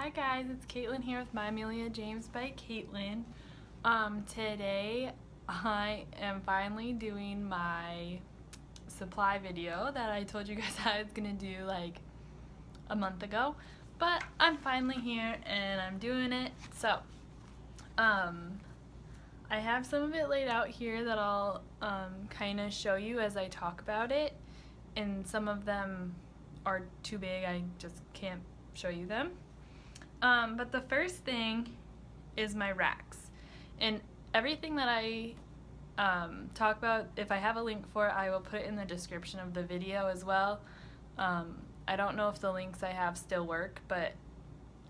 Hi guys, it's Caitlin here with My Amelia James by Caitlin. Today I am finally doing my supply video that I told you guys I was gonna do like a month ago, but I'm finally here and I'm doing it. So I have some of it laid out here that I'll kind of show you as I talk about it, and some of them are too big, I just can't show you them. But the first thing is my racks, and everything that I talk about, if I have a link for it, I will put it in the description of the video as well. I don't know if the links I have still work, but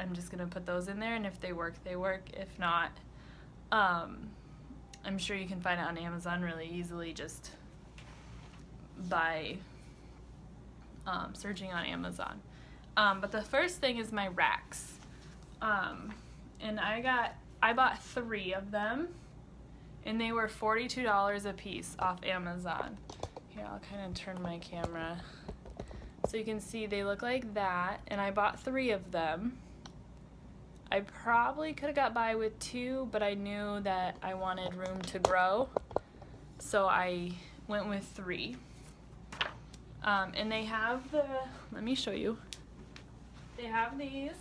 I'm just gonna put those in there, and if they work, they work. If not, I'm sure you can find it on Amazon really easily just by searching on Amazon. But the first thing is my racks. And I bought 3 of them, and they were $42 a piece off Amazon. Here, I'll kind of turn my camera so you can see they look like that, and I bought 3 of them. I probably could have got by with 2, but I knew that I wanted room to grow, so I went with 3. And they have let me show you. They have these,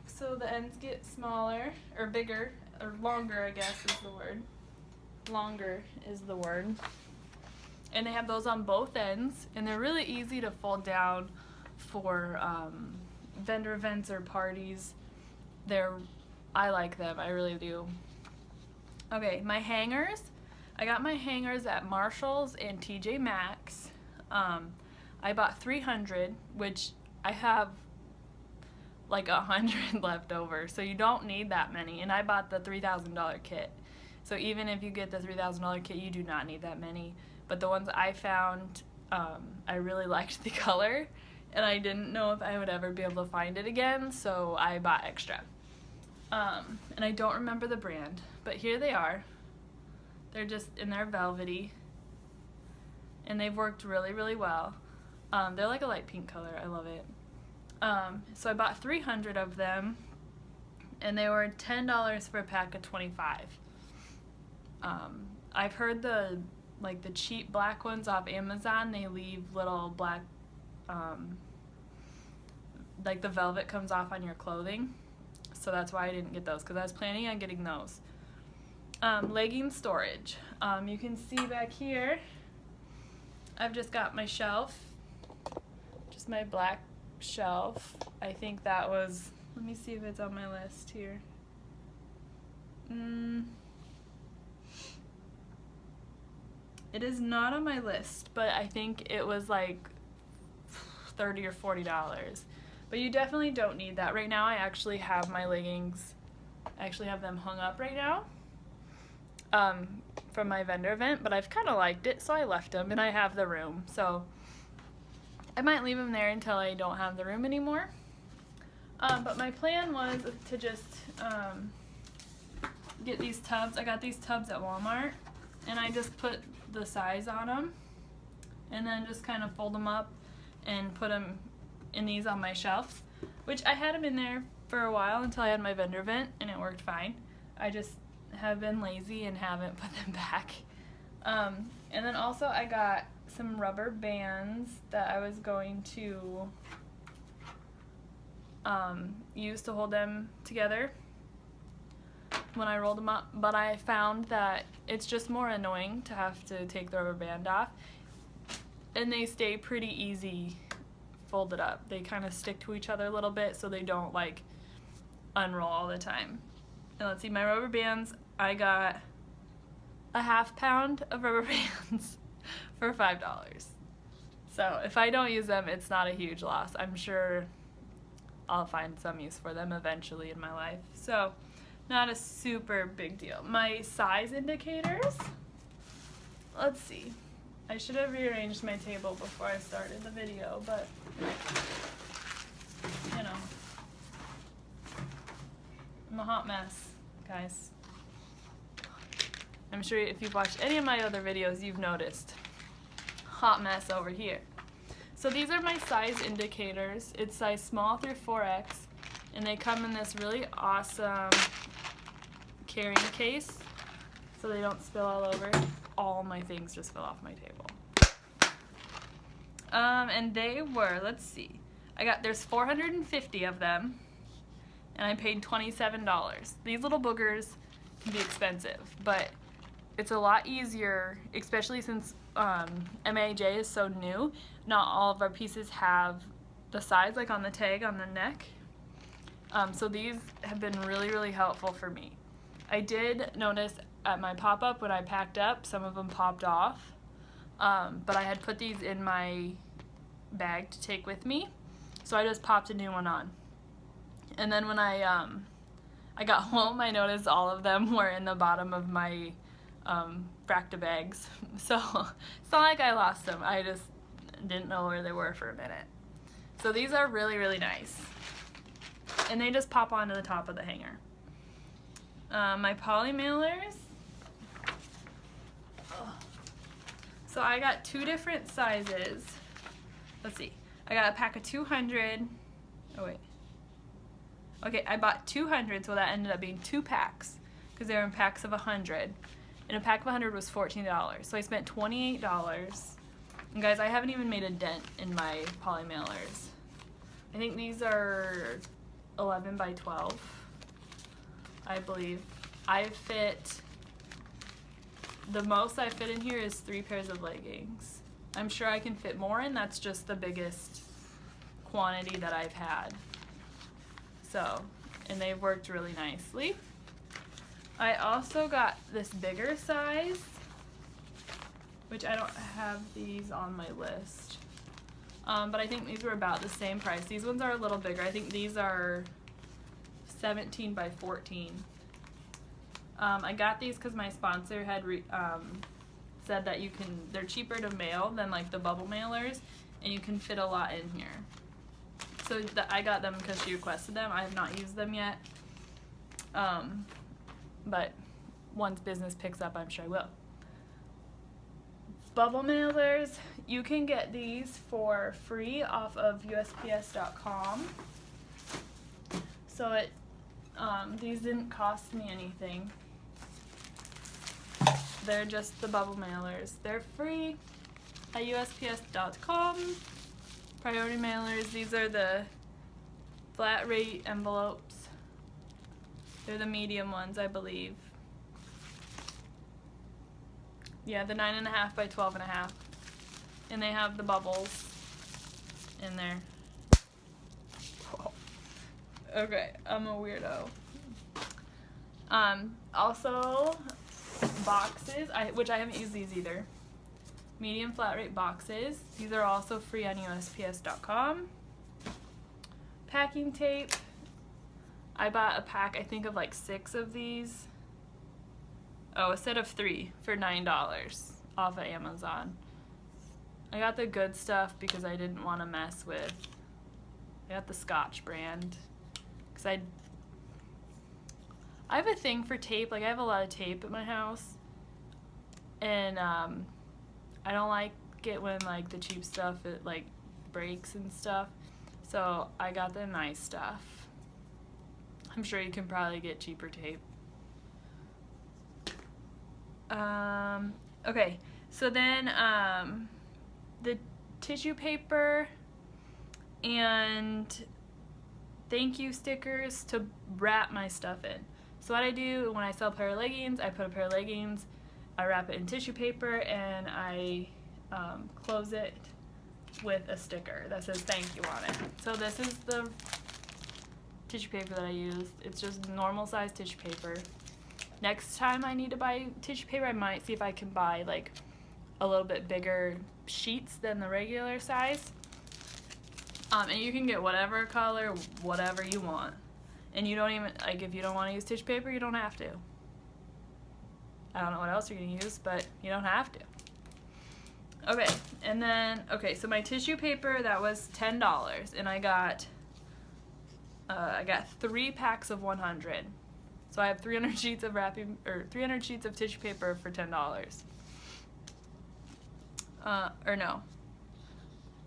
so the ends get smaller, or bigger, or longer, I guess is the word. Longer is the word. And they have those on both ends, and they're really easy to fold down for vendor events or parties. I like them, I really do. Okay, my hangers. I got my hangers at Marshall's and TJ Maxx. I bought 300, which I have like 100 left over, so you don't need that many, and I bought the $3,000 kit, so even if you get the $3,000 kit, you do not need that many. But the ones I found, I really liked the color, and I didn't know if I would ever be able to find it again, so I bought extra. And I don't remember the brand, but here they are. They're just, and they're velvety, and they've worked really, really well. They're like a light pink color, I love it. So I bought 300 of them, and they were $10 for a pack of 25. I've heard the cheap black ones off Amazon, they leave little black, like the velvet comes off on your clothing, so that's why I didn't get those, because I was planning on getting those. Legging storage. You can see back here, I've just got my shelf, just my black shelf. I think that was, let me see if it's on my list here. It is not on my list, but I think it was like $30 or $40. But you definitely don't need that. Right now I actually have my leggings, I actually have them hung up right now from my vendor event, but I've kind of liked it, so I left them, and I have the room, so I might leave them there until I don't have the room anymore. But my plan was to just get these tubs. I got these tubs at Walmart, and I just put the size on them, and then just kind of fold them up and put them in these on my shelf, which I had them in there for a while until I had my vendor event, and it worked fine. I just have been lazy and haven't put them back. And then also I got some rubber bands that I was going to use to hold them together when I rolled them up, but I found that it's just more annoying to have to take the rubber band off, and they stay pretty easy folded up. They kind of stick to each other a little bit, so they don't like unroll all the time. And let's see, my rubber bands, I got a ½ pound of rubber bands for $5. So if I don't use them, it's not a huge loss. I'm sure I'll find some use for them eventually in my life. So not a super big deal. My size indicators, let's see. I should have rearranged my table before I started the video, but you know, I'm a hot mess, guys. I'm sure if you've watched any of my other videos, you've noticed. Hot mess over here. So these are my size indicators. It's size small through 4X, and they come in this really awesome carrying case so they don't spill all over. All my things just fell off my table. And they were, let's see, there's 450 of them, and I paid $27. These little boogers can be expensive, but it's a lot easier, especially since MAJ is so new. Not all of our pieces have the size, like on the tag on the neck. So these have been really, really helpful for me. I did notice at my pop-up when I packed up, some of them popped off. But I had put these in my bag to take with me, so I just popped a new one on. And then when I got home, I noticed all of them were in the bottom of my Fracta bags. So it's not like I lost them. I just didn't know where they were for a minute. So these are really, really nice. And they just pop onto the top of the hanger. My poly mailers. So I got 2 different sizes. Let's see. I got a pack of 200. Oh wait. Okay, I bought 200, so that ended up being 2 packs because they were in packs of 100. And a pack of 100 was $14. So I spent $28. And guys, I haven't even made a dent in my poly mailers. I think these are 11 by 12, I believe. The most I fit in here is 3 pairs of leggings. I'm sure I can fit more in. That's just the biggest quantity that I've had. So, and they've worked really nicely. I also got this bigger size, which I don't have these on my list. But I think these were about the same price. These ones are a little bigger. I think these are 17 by 14. I got these because my sponsor had said that they're cheaper to mail than like the bubble mailers, and you can fit a lot in here. So I got them because she requested them. I have not used them yet. But once business picks up, I'm sure I will. Bubble mailers, you can get these for free off of USPS.com. So these didn't cost me anything. They're just the bubble mailers. They're free at USPS.com. Priority mailers, these are the flat rate envelopes. They're the medium ones, I believe. Yeah, the 9.5 by 12.5. And they have the bubbles in there. Okay, I'm a weirdo. Also, boxes, which I haven't used these either. Medium flat rate boxes. These are also free on USPS.com. Packing tape. I bought a pack, I think, of like 6 of these. Oh, a set of 3 for $9 off of Amazon. I got the good stuff because I didn't want to mess with. I got the Scotch brand because I have a thing for tape. Like, I have a lot of tape at my house, and I don't like it when like the cheap stuff it like breaks and stuff. So I got the nice stuff. I'm sure you can probably get cheaper tape. Okay, so then the tissue paper and thank you stickers to wrap my stuff in. So what I do when I sell a pair of leggings, I put a pair of leggings, I wrap it in tissue paper, and I close it with a sticker that says thank you on it. So this is the tissue paper that I used. It's just normal size tissue paper. Next time I need to buy tissue paper, I might see if I can buy like a little bit bigger sheets than the regular size. And you can get whatever color, whatever you want. And you don't even, like, if you don't want to use tissue paper, you don't have to. I don't know what else you're going to use, but you don't have to. Okay, and then, okay, so my tissue paper, that was $10, and I got 3 packs of 100. So I have 300 sheets of 300 sheets of tissue paper for $10. Or no.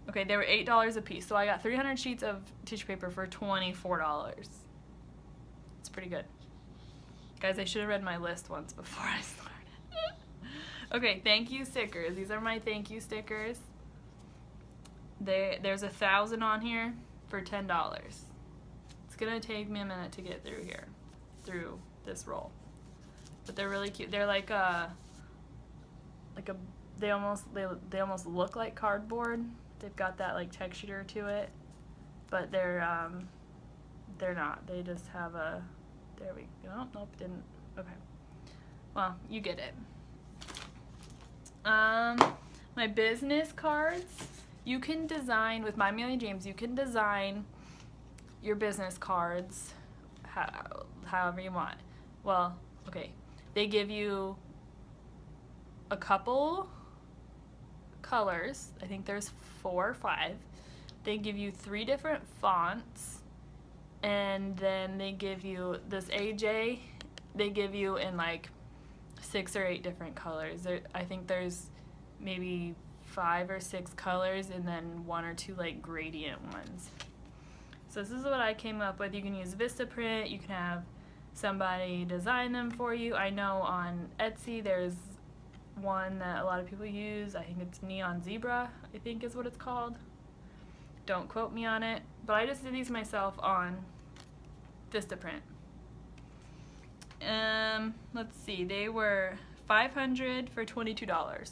Okay, they were $8 a piece. So I got 300 sheets of tissue paper for $24. It's pretty good. Guys, I should have read my list once before I started. Okay, thank you stickers. These are my thank you stickers. There's 1,000 on here for $10. It's gonna take me a minute to get through here, through this roll. But they're really cute. They're they almost look like cardboard. They've got that like texture to it, but they're not. They just have a, there we go. Nope, didn't. Okay. Well, you get it. My business cards. You can design with My Amelia James. You can design your business cards however you want. Well, okay. They give you a couple colors. I think there's 4 or 5. They give you 3 different fonts, and then they give you this AJ. They give you in like 6 or 8 different colors. I think there's maybe 5 or 6 colors, and then 1 or 2 like gradient ones. So this is what I came up with. You can use Vistaprint. You can have somebody design them for you. I know on Etsy there's one that a lot of people use. I think it's Neon Zebra, I think is what it's called. Don't quote me on it. But I just did these myself on Vistaprint. Let's see. They were $500 for $22.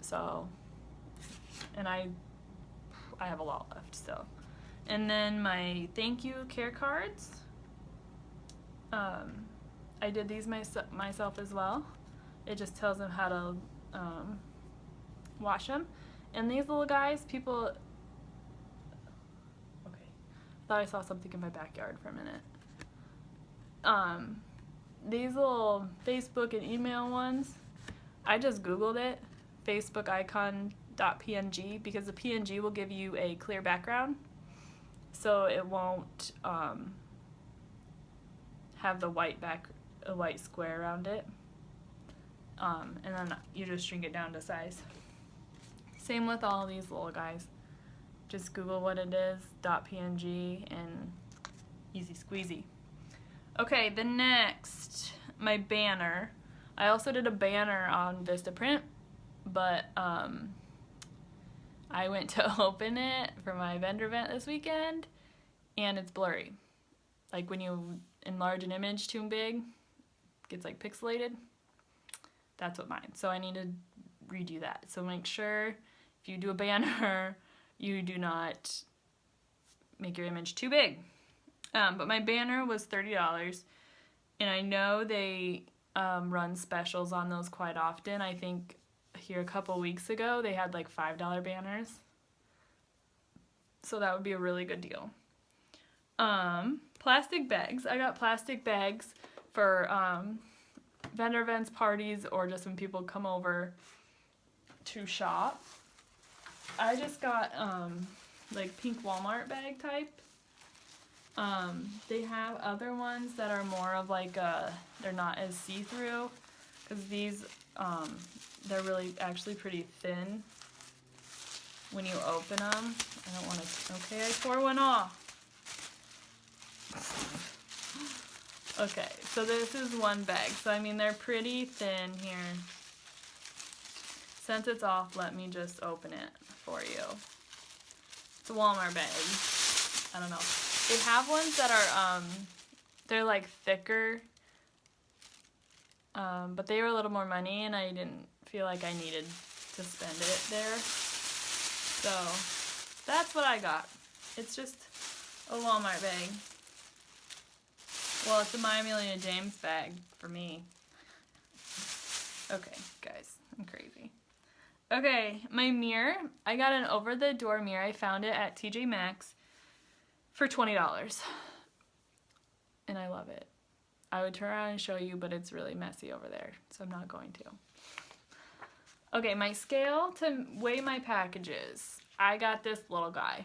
So, and I have a lot left still. And then my thank you care cards. I did these myself as well. It just tells them how to wash them. And these little guys, people. Okay, thought I saw something in my backyard for a minute. These little Facebook and email ones, I just Googled it, Facebook icon.png, because the PNG will give you a clear background, so it won't have the white square around it. And then you just shrink it down to size. Same with all these little guys. Just Google what it is, .png, and easy squeezy. Okay, the next, my banner. I also did a banner on Vistaprint, but I went to open it for my vendor event this weekend, and it's blurry. Like when you enlarge an image too big, it gets like pixelated. That's what mine. So I need to redo that. So make sure if you do a banner, you do not make your image too big. But my banner was $30, and I know they run specials on those quite often. I think here a couple weeks ago they had like $5 banners, so that would be a really good deal. Plastic bags. I got plastic bags for vendor events, parties, or just when people come over to shop. I just got like pink Walmart bag type. They have other ones that are more of like they're not as see-through, because these they're really actually pretty thin when you open them. I don't want to. Okay, I tore one off. Okay, so this is one bag. So I mean they're pretty thin here. Since it's off, let me just open it for you. It's a Walmart bag. I don't know. They have ones that are, they're like thicker, but they were a little more money, and I didn't feel like I needed to spend it there. So that's what I got. It's just a Walmart bag. Well, it's a My Amelia James bag for me. Okay, guys, I'm crazy. Okay, my mirror. I got an over-the-door mirror. I found it at TJ Maxx for $20. And I love it. I would turn around and show you, but it's really messy over there, so I'm not going to. Okay, my scale to weigh my packages. I got this little guy.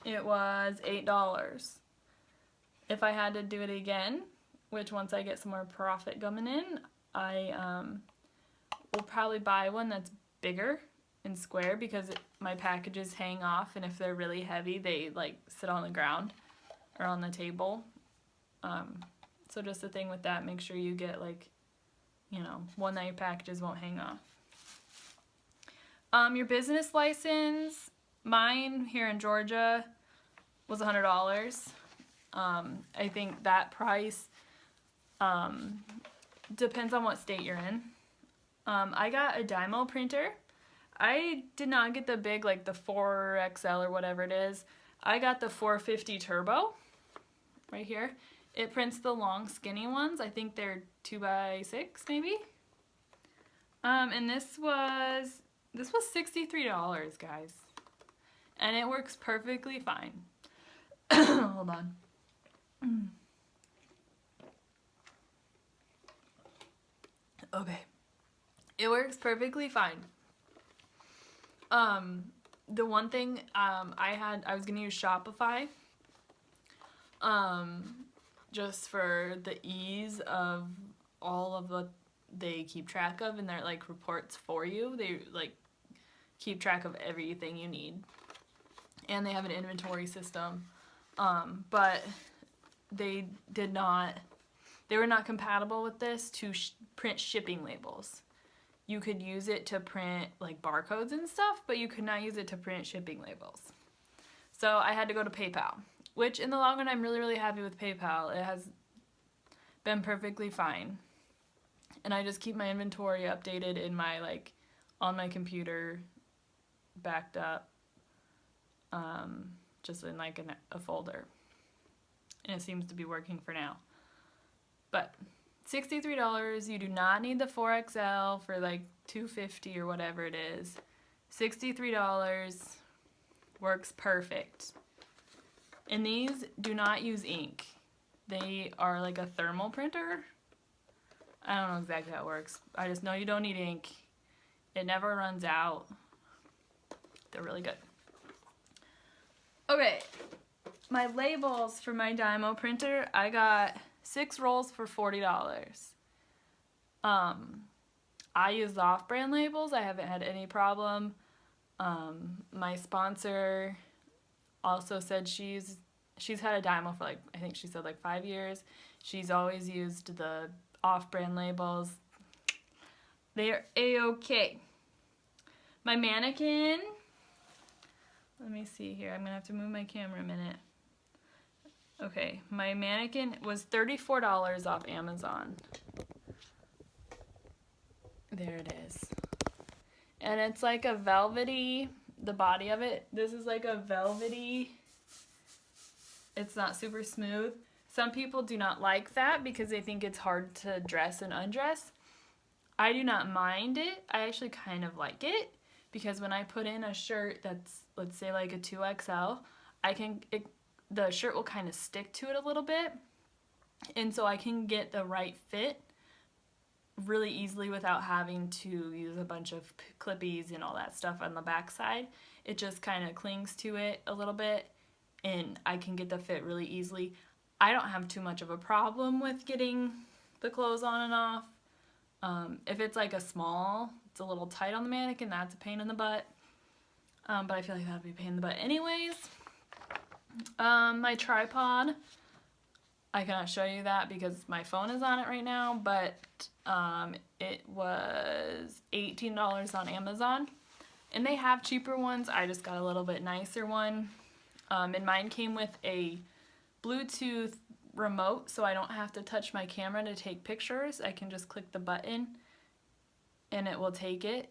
It was $8. If I had to do it again, which once I get some more profit coming in, I will probably buy one that's bigger and square because my packages hang off, and if they're really heavy, they like sit on the ground or on the table. So just the thing with that, make sure you get like, you know, one that your packages won't hang off. Your business license, mine here in Georgia was $100. I think that price depends on what state you're in. I got a Dymo printer. I did not get the big, like the 4XL or whatever it is. I got the 450 Turbo right here. It prints the long skinny ones. I think they're 2x6 maybe. And this was $63, guys. And it works perfectly fine. Hold on. Okay. It works perfectly fine. The one thing I was gonna use Shopify. Just for the ease of all of what they keep track of in their like reports for you. They like keep track of everything you need. And they have an inventory system. But they were not compatible with this to print shipping labels. You could use it to print like barcodes and stuff, but you could not use it to print shipping labels. So I had to go to PayPal, which in the long run I'm really, really happy with PayPal. It has been perfectly fine. And I just keep my inventory updated in my like on my computer, backed up, just in like a folder. And it seems to be working for now. But $63, you do not need the 4XL for like $250 or whatever it is. $63 works perfect. And these do not use ink. They are like a thermal printer. I don't know exactly how it works. I just know you don't need ink. It never runs out. They're really good. Okay, my labels for my Dymo printer, I got 6 rolls for $40. I use the off-brand labels. I haven't had any problem. My sponsor also said she's had a Dymo for like, I think she said like 5 years. She's always used the off-brand labels. They are A-okay. My Mannequin, let me see here. I'm gonna have to move my camera a minute. Okay, my Mannequin was $34 off Amazon. There it is. And it's like a velvety, the body of it, this is like a velvety, it's not super smooth. Some people do not like that because they think it's hard to dress and undress. I do not mind it. I actually kind of like it because when I put in a shirt that's, let's say like a 2XL, the shirt will kind of stick to it a little bit. And so I can get the right fit really easily without having to use a bunch of clippies and all that stuff on the back side. It just kind of clings to it a little bit and I can get the fit really easily. I don't have too much of a problem with getting the clothes on and off. If it's like a small, it's a little tight on the Mannequin, that's a pain in the butt. But I feel like that would be a pain in the butt anyways. My tripod, I cannot show you that because my phone is on it right now, but it was $18 on Amazon. And they have cheaper ones, I just got a little bit nicer one. And mine came with a Bluetooth remote, so I don't have to touch my camera to take pictures. I can just click the button and it will take it.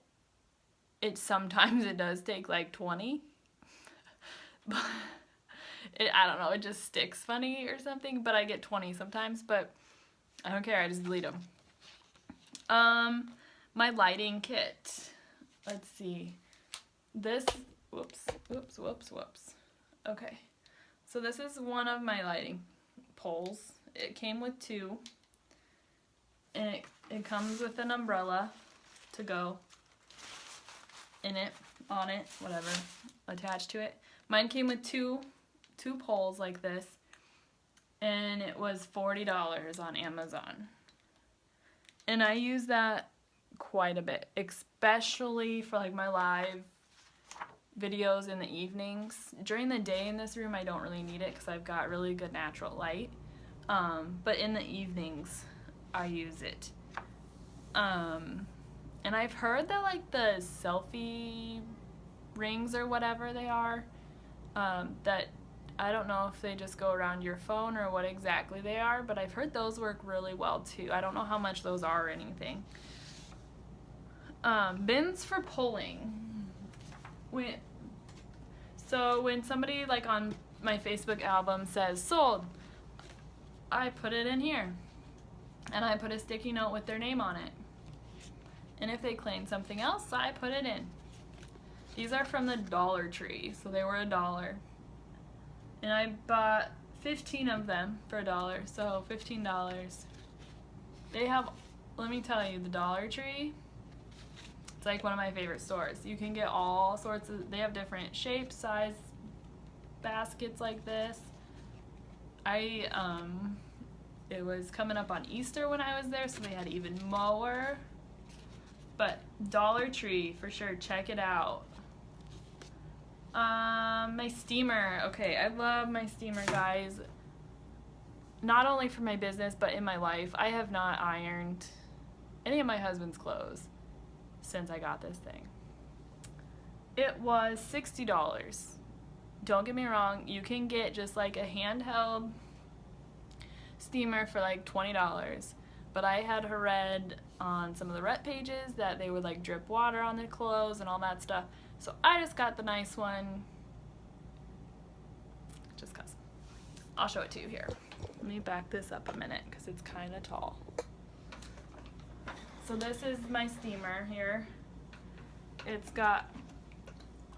Sometimes it does take like 20. But I don't know, it just sticks funny or something, but I get 20 sometimes, but I don't care, I just delete them. My lighting kit. Let's see. This, whoops. Okay. So this is one of my lighting poles. It came with 2. And it comes with an umbrella to go in it, on it, whatever, attached to it. Mine came with two poles like this, and it was $40 on Amazon. And I use that quite a bit, especially for like my live videos in the evenings. During the day in this room I don't really need it because I've got really good natural light, but in the evenings I use it. And I've heard that like the selfie rings or whatever they are, that I don't know if they just go around your phone or what exactly they are, but I've heard those work really well too. I don't know how much those are or anything. Bins for pulling. So when somebody like on my Facebook album says sold, I put it in here. And I put a sticky note with their name on it. And if they claim something else, I put it in. These are from the Dollar Tree, so they were $1. And I bought 15 of them for $1, so $15. They have, let me tell you, the Dollar Tree, it's like one of my favorite stores. You can get all sorts of, they have different shapes, size, baskets like this. It was coming up on Easter when I was there, so they had even more. But Dollar Tree, for sure, check it out. My steamer. Okay, I love my steamer, guys. Not only for my business, but in my life. I have not ironed any of my husband's clothes since I got this thing. It was $60. Don't get me wrong, you can get just like a handheld steamer for like $20. But I had read on some of the rep pages that they would like drip water on their clothes and all that stuff. So I just got the nice one, just cause. I'll show it to you here. Let me back this up a minute because it's kind of tall. So this is my steamer here. It's got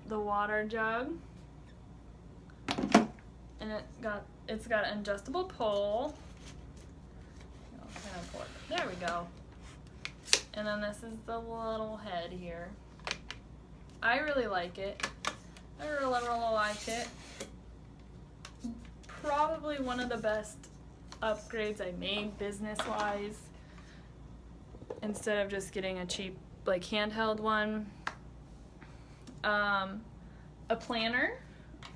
the water jug, and it's got an adjustable pole. I'll kind of pull it. There we go. And then this is the little head here. I really like it. I really like it. Probably one of the best upgrades I made business-wise, instead of just getting a cheap like handheld one. A planner.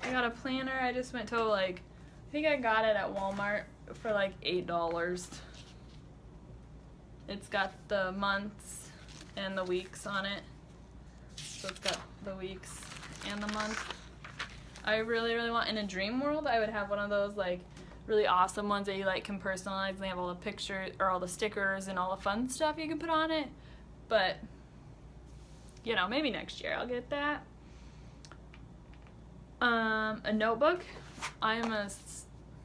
I got a planner. I just went to like, I think I got it at Walmart for like $8. It's got the months and the weeks on it. So it's got the weeks and the month. I really want, in a dream world, I would have one of those like really awesome ones that you like can personalize, and they have all the pictures or all the stickers and all the fun stuff you can put on it. But you know, maybe next year I'll get that. A notebook. I am a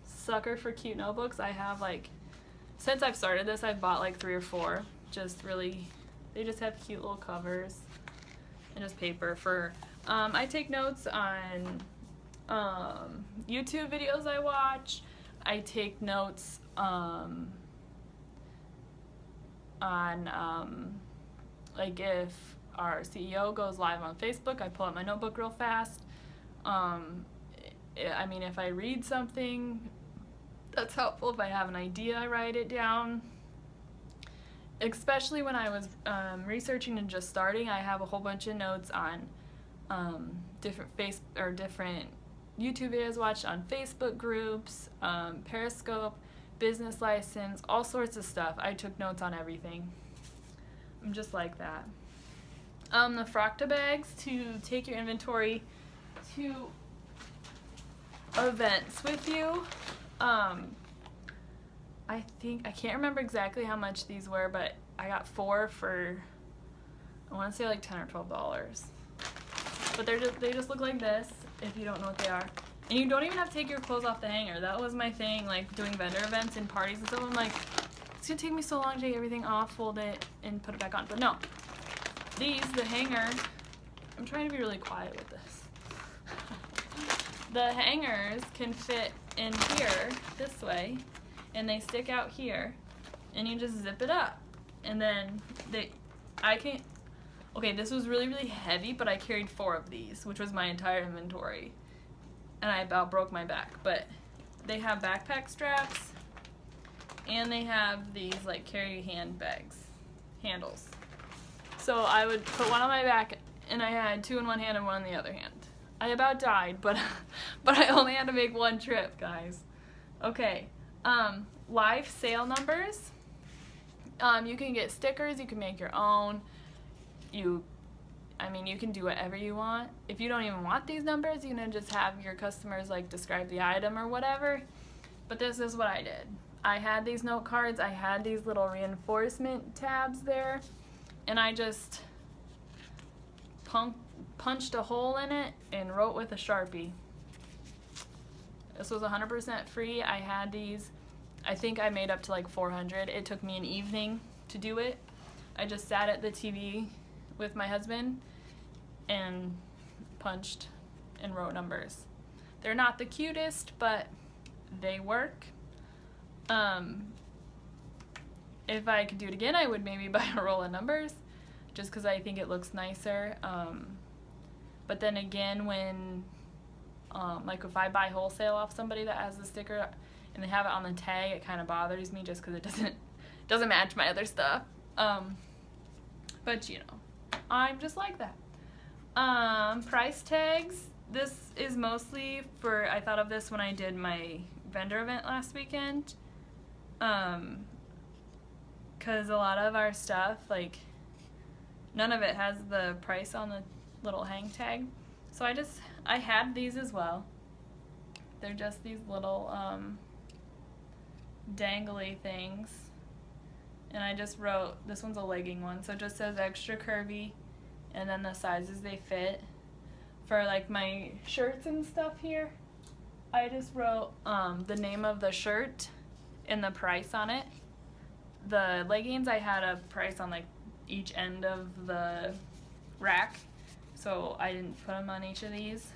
sucker for cute notebooks. I have like, since I've started this, I've bought like 3 or 4. Just really, they just have cute little covers and just paper for, I take notes on YouTube videos I watch. I take notes on like if our CEO goes live on Facebook, I pull out my notebook real fast. I mean, if I read something that's helpful, if I have an idea, I write it down. Especially when I was researching and just starting, I have a whole bunch of notes on different YouTube videos watched on Facebook groups, Periscope, business license, all sorts of stuff. I took notes on everything. I'm just like that. The Frock bags to take your inventory to events with you. I can't remember exactly how much these were, but I got 4 for, I want to say like $10 or $12. But they just look like this, if you don't know what they are. And you don't even have to take your clothes off the hanger. That was my thing, like doing vendor events and parties and stuff. I'm like, it's gonna take me so long to take everything off, fold it, and put it back on. But no, the hanger, I'm trying to be really quiet with this. The hangers can fit in here this way, and they stick out here, and you just zip it up. And then okay, this was really heavy, but I carried 4 of these, which was my entire inventory. And I about broke my back. But they have backpack straps, and they have these like carry handles. So I would put one on my back, and I had two in one hand and one in the other hand. I about died, but I only had to make one trip, guys. Okay, live sale numbers. You can get stickers, you can make your own. You can do whatever you want. If you don't even want these numbers, you can just have your customers like describe the item or whatever. But this is what I did. I had these note cards, I had these little reinforcement tabs there, and I just punched a hole in it and wrote with a Sharpie. This was 100% free. I had these, I think I made up to like 400. It took me an evening to do it. I just sat at the TV with my husband and punched and wrote numbers. They're not the cutest, but they work. If I could do it again, I would maybe buy a roll of numbers just because I think it looks nicer. But then again, when like if I buy wholesale off somebody that has the sticker and they have it on the tag, it kind of bothers me just because it doesn't match my other stuff. But you know, I'm just like that. Price tags. This is mostly for, I thought of this when I did my vendor event last weekend. Cause a lot of our stuff, like none of it has the price on the little hang tag. So I had these as well. They're just these little dangly things. And I just wrote, this one's a legging one, so it just says extra curvy and then the sizes they fit. For like my shirts and stuff here, I just wrote the name of the shirt and the price on it. The leggings, I had a price on like each end of the rack, so I didn't put them on each of these.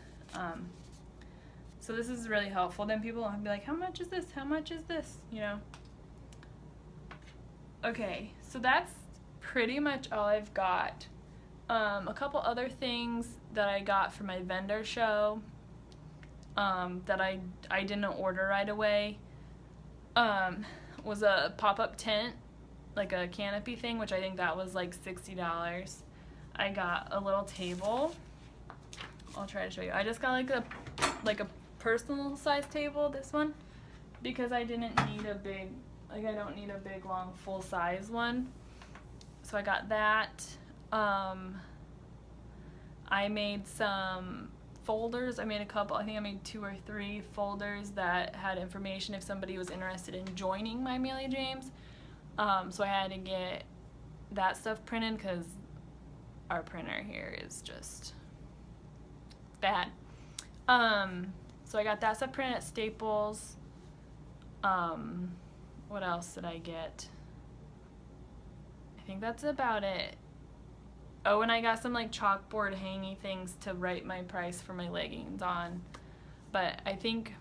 So this is really helpful. Then people will be like, how much is this? How much is this? You know? Okay, so that's pretty much all I've got. A couple other things that I got for my vendor show that I didn't order right away was a pop-up tent, like a canopy thing, which I think that was like $60. I got a little table. I'll try to show you. I just got like a personal size table, this one, because I didn't need a big, I don't need a big long full size one. So I got that. I made some folders. I made a couple, I think I made 2 or 3 folders that had information if somebody was interested in joining my Amelia James. So I had to get that stuff printed because our printer here is just bad. So I got that stuff printed at Staples. What else did I get? I think that's about it. Oh, and I got some like chalkboard hangy things to write my price for my leggings on. But I think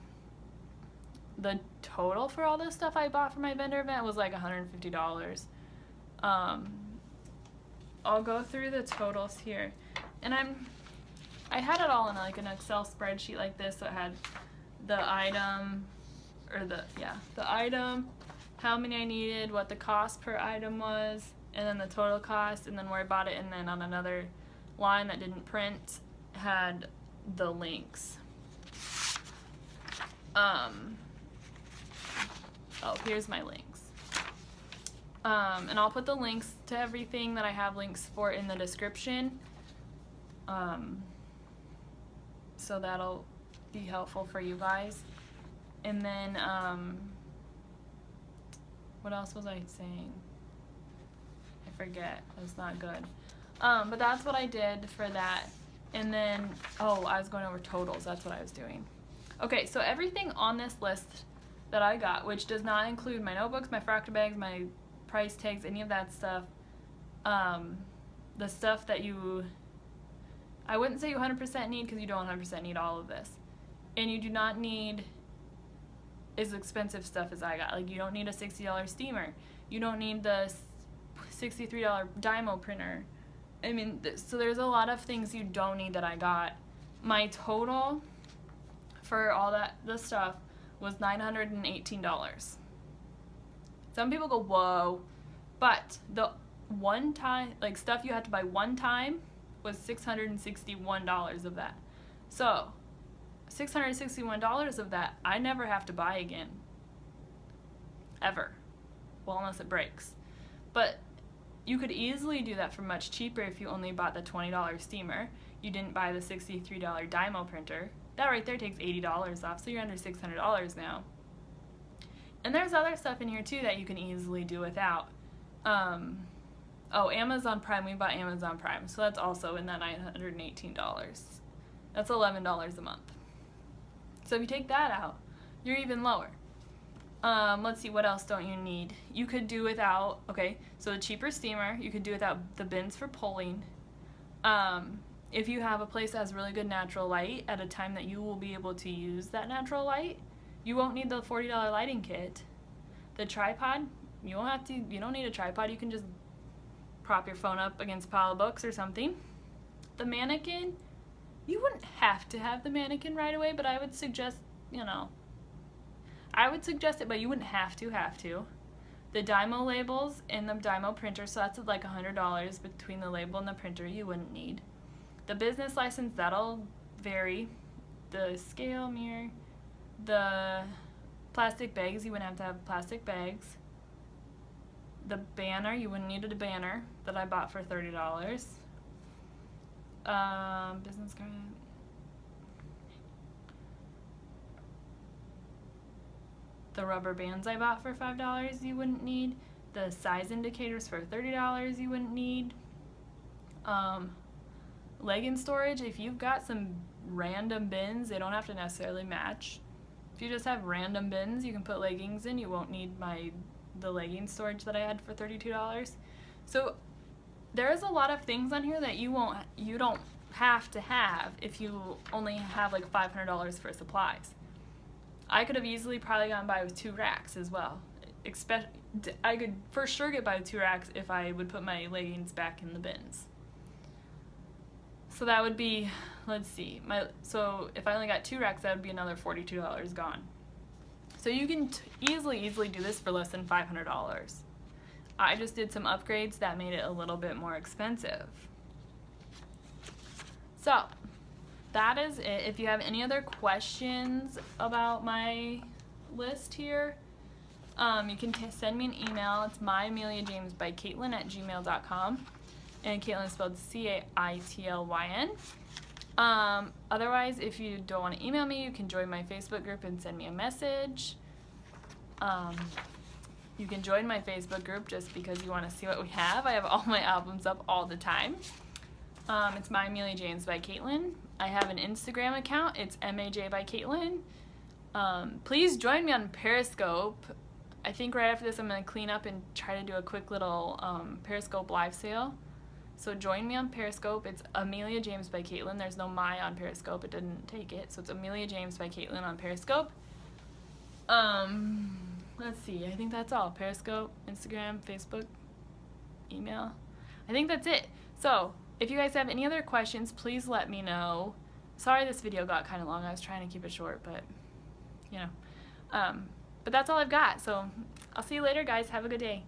the total for all this stuff I bought for my vendor event was like $150. I'll go through the totals here. And I had it all in like an Excel spreadsheet like this, so it had the item, or the item, how many I needed, what the cost per item was, and then the total cost, and then where I bought it, and then on another line that didn't print had the links. Oh, here's my links. And I'll put the links to everything that I have links for in the description. So that'll be helpful for you guys. And then, what else was I saying? I forget. That's not good. But that's what I did for that. And then, oh, I was going over totals. That's what I was doing. Okay, so everything on this list that I got, which does not include my notebooks, my Frock bags, my price tags, any of that stuff, the stuff that I wouldn't say you 100% need because you don't 100% need all of this. And you do not need as expensive stuff as I got. Like, you don't need a $60 steamer. You don't need the $63 Dymo printer. I mean, so there's a lot of things you don't need that I got. My total for all the stuff was $918. Some people go, whoa. But the one time, like stuff you had to buy one time was $661 of that. So $661 of that I never have to buy again. Ever. Well, unless it breaks. But you could easily do that for much cheaper if you only bought the $20 steamer. You didn't buy the $63 Dymo printer. That right there takes $80 off, so you're under $600 now. And there's other stuff in here too that you can easily do without. Oh, Amazon Prime, we bought Amazon Prime, so that's also in that $918. That's $11 a month. So if you take that out, you're even lower. Let's see, what else don't you need? You could do without, okay, so the cheaper steamer, you could do without the bins for pulling. If you have a place that has really good natural light at a time that you will be able to use that natural light, you won't need the $40 lighting kit. The tripod, you don't need a tripod, you can just prop your phone up against a pile of books or something. The mannequin, you wouldn't have to have the mannequin right away, but I would suggest, I would suggest it, but you wouldn't have to. The Dymo labels and the Dymo printer, so that's like $100 between the label and the printer, you wouldn't need. The business license, that'll vary. The scale, mirror, the plastic bags, you wouldn't have to have plastic bags. The banner, you wouldn't need a banner that I bought for $30. Business card. The rubber bands I bought for $5 you wouldn't need. The size indicators for $30 you wouldn't need. Legging storage, if you've got some random bins, they don't have to necessarily match. If you just have random bins you can put leggings in, you won't need the legging storage that I had for $32. So there's a lot of things on here that you don't have to have if you only have like $500 for supplies. I could have easily probably gotten by with 2 racks as well. I could for sure get by with 2 racks if I would put my leggings back in the bins. So that would be, let's see, so if I only got 2 racks, that would be another $42 gone. So you can easily do this for less than $500. I just did some upgrades that made it a little bit more expensive. So that is it. If you have any other questions about my list here, you can send me an email. It's myameliajamesbycaitlin@gmail.com, and Caitlin is spelled Caitlyn. Otherwise, if you don't want to email me, you can join my Facebook group and send me a message. You can join my Facebook group just because you want to see what we have. I have all my albums up all the time. It's My Amelia James by Caitlin. I have an Instagram account. It's MAJ by Caitlin. Please join me on Periscope. I think right after this I'm going to clean up and try to do a quick little Periscope live sale. So join me on Periscope. It's Amelia James by Caitlin. There's no my on Periscope. It didn't take it. So it's Amelia James by Caitlin on Periscope. Let's see. I think that's all. Periscope, Instagram, Facebook, email. I think that's it. So if you guys have any other questions, please let me know. Sorry this video got kind of long. I was trying to keep it short, but but that's all I've got. So I'll see you later, guys. Have a good day.